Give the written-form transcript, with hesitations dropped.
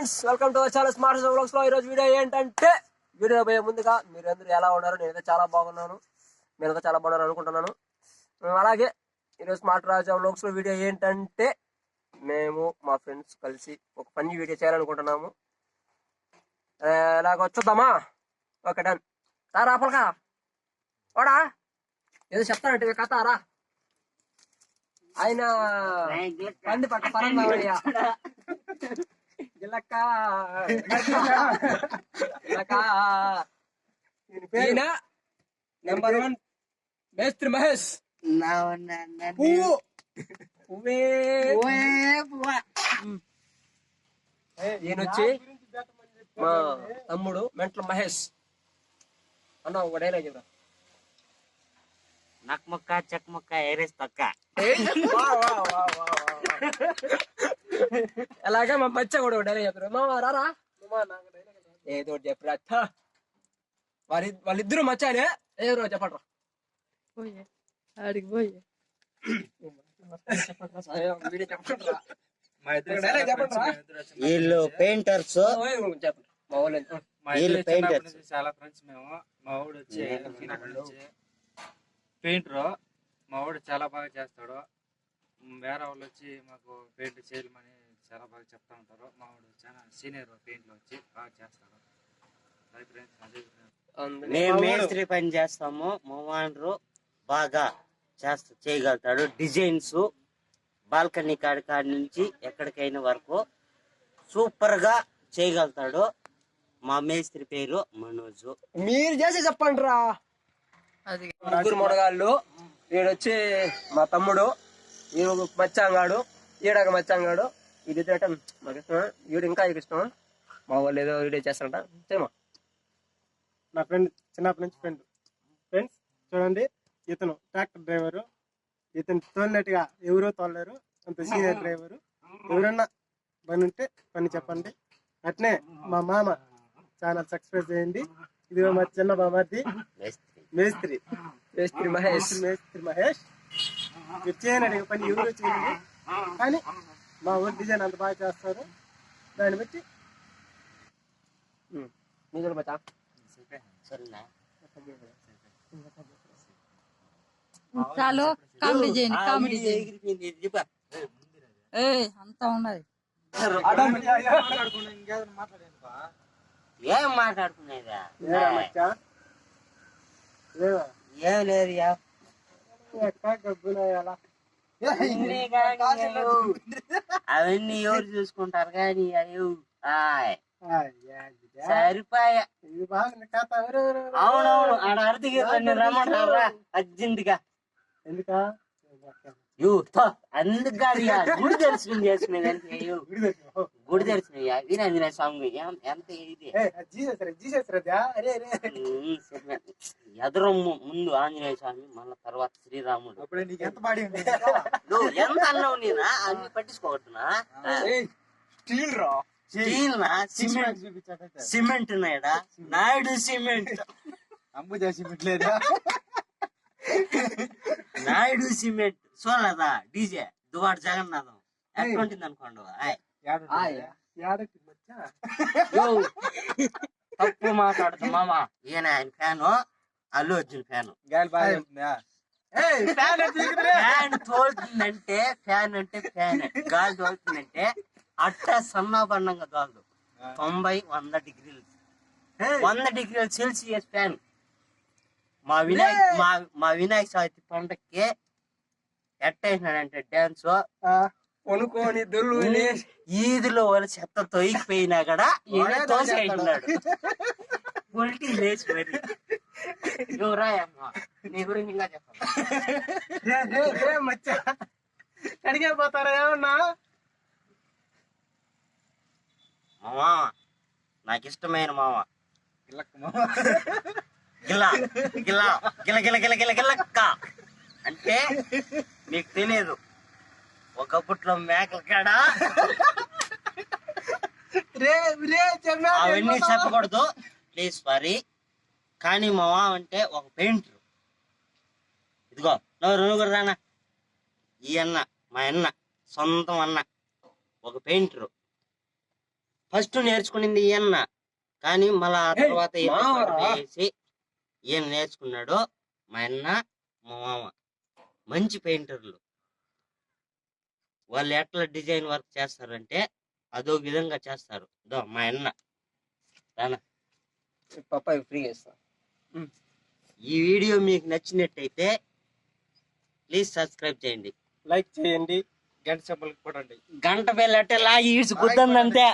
Friends, welcome to our channel smart vlogs లో ఈరోజు video ఏంటంటే, వీడియో పోయే ముందుగా మీరందరూ ఎలా ఉన్నారు? నేనైతే చాలా బాగున్నాను, మీరైతే చాలా బాగున్నారు అనుకుంటున్నాను. అలాగే ఈరోజు స్మార్ట్ రాజా వ్లాగ్స్ లో వీడియో ఏంటంటే, మేము మా ఫ్రెండ్స్ కలిసి ఒక ఫన్నీ వీడియో చేయాలనుకుంటున్నాము. ఇలాగ వచ్చేద్దామా? Okay, done. రా పలకా వాడా ఏదో చెప్తానంటే కథ రా. ఆయన పండి పక్క పరంగా నెంబర్ 1 మేస్త్రి మహేష్. ఈయనొచ్చి మా తమ్ముడు మెంట్ల మహేష్. అన్న ఒక డైలాగ్ చెప్పరా. నక్ మొక్క చెక్ మొక్క ఏరేస్ పక్క. అలాగే మా బచ్చ కూడా ఒక డైలాగ్ చెప్పారు. మామ రారా ఏదో చెప్పరా. వాళ్ళిద్దరు మచ్చానే ఏదో చెప్పండి. ఆడికి పోయి వీళ్ళు పెయింటర్స్, వీళ్ళు పెయింటర్స్. చాలా ఫ్రెండ్స్ మేము. మా వాడు వచ్చి పెయింటర్. మా వాడు చాలా బాగా చేస్తాడు. వేరే వాళ్ళు వచ్చి మాకు పెయింట్ చేయమని చాలా బాగా చెప్తా ఉంటారు. మా వాడు చాలా సీనియర్ పెయింట్ లో వచ్చి బాగా చేస్తాడు. మేము మేస్త్రి పని చేస్తాము. మా వాడు బాగా చేయగలుగుతాడు. డిజైన్స్ బాల్కనీ కాడి నుంచి ఎక్కడికైనా వరకు సూపర్ గా చేయగలుగుతాడు. మా మేస్త్రి పేరు మనోజు. మీరు చేసి చెప్పండి రా. ముగ్గురు మొడగాళ్ళు. ఈడొచ్చి మా తమ్ముడు, ఈయన మచ్చాంగాడు, ఈడక మచ్చాంగాడు. ఇది మాకు ఇష్టమా, ఈడు ఇంకా ఇష్టమా. మా వాళ్ళు ఏదో వీడియో చేస్తారంట. చేయమా. నా ఫ్రెండ్ చిన్నప్పటి నుంచి ఫ్రెండ్స్ చూడండి, ఇతను ట్రాక్టర్ డ్రైవరు. ఇతను తోలినట్టుగా ఎవరో తోలలేరు, అంత సీనియర్ డ్రైవరు. ఎవరన్నా పని ఉంటే పని చెప్పండి. అట్నే మా మామ ఛానల్ సబ్స్క్రైబ్ చేయండి. ఇది మా చిన్న బాబాది మేస్త్రి మహేష్. మీరు చేయనట్టుగా పని ఎవరో చేయండి, కానీ మా ఊరి డిజైన్ అంత బాగా చేస్తారు. దాన్ని బట్టి మీరు బచ్చా చాలు. కామెడీ చేయండి, కామెడీ అంతా ఉన్నది. ఏం మాట్లాడుకునేదా? ఏం లేదు. అవన్నీ ఎవరు చూసుకుంటారు కానీ సరిపాయా. అవునవును, ఆడ అర్థకి రమ్మంటారా అర్జెంట్ గా. ఎందుకా? అందుకు కాదు, గుడి దర్శనం చేసుకునేదానికి. గుడి దర్శనం వీరాంజనేయ స్వామి ఎంత ఇది. ఎదురు ముందు ఆంజనేయ స్వామి, మళ్ళా తర్వాత శ్రీరాముడు. నువ్వు ఎంత అన్నావు? నేనా అన్ని పట్టించుకోవద్దునా? సిమెంట్ నాయడా, నాయుడు సిమెంట్. అంబుజా సిమెంట్ లేదా? నాయుడు సిమెంట్ చూడలేదా? డీజే దువాడు జగన్నాథం ఎట్లుంటుంది అనుకోండి. తప్పు మాట్లాడుతు మామ. ఈయన ఆయన fan, Allu Arjun fan. Fan తోలుతుందంటే ఫ్యాన్ అంటే ఫ్యాన్, గాలి తోలుతుందంటే అట్ట సన్నాబండంగా కాదు. 90-100 డిగ్రీలు 100 డిగ్రీల సెల్సియస్ ఫ్యాన్. మా వినాయక చవితి పండక్కి ఎట్టేసినాడంటే డాన్స్ కొనుక్కొని ఈదులో వాళ్ళ చెత్త తొయ్యిపోయినా కూడా ఈయన తోసేసినాడు. పొలిటీ లేచి మరి. నువ్వు రాయమ్మా, నీ గురించి ఇంకా చెప్పాలి. అడిగే పోతారా ఏమన్నా? మామా, నాకు ఇష్టమైన మామ గిల్ల గిల్ల గిల గిల గిల గిల గిల్లక్క అంటే మీకు తెలియదు. ఒకప్పట్లో మేకల కాడ అవన్నీ చెప్పకూడదు ప్లీజ్ సారీ. కానీ మా మామ అంటే ఒక పెయింటర్. ఇదిగో నువ్వు కూడా రానా. ఈ అన్న మా అన్న సొంతం అన్న ఒక పెయింటరు. ఫస్ట్ నేర్చుకునింది ఈయన, కానీ మళ్ళా ఆ తర్వాత వేసి ఈయన నేర్చుకున్నాడు. మా అన్న మా మామ మంచి పెయింటర్లు. వాళ్ళు ఎట్లా డిజైన్ వర్క్ చేస్తారంటే అదో విధంగా చేస్తారు. మా అన్న పప్పాయి ఫ్రీ చేస్తా. ఈ వీడియో మీకు నచ్చినట్టయితే ప్లీజ్ సబ్స్క్రైబ్ చేయండి, లైక్ చేయండి, గంట చెప్పలు కొట్టండి. గంట బెల్ అంటే లాగి ఈడ్చి గుద్దందంతే.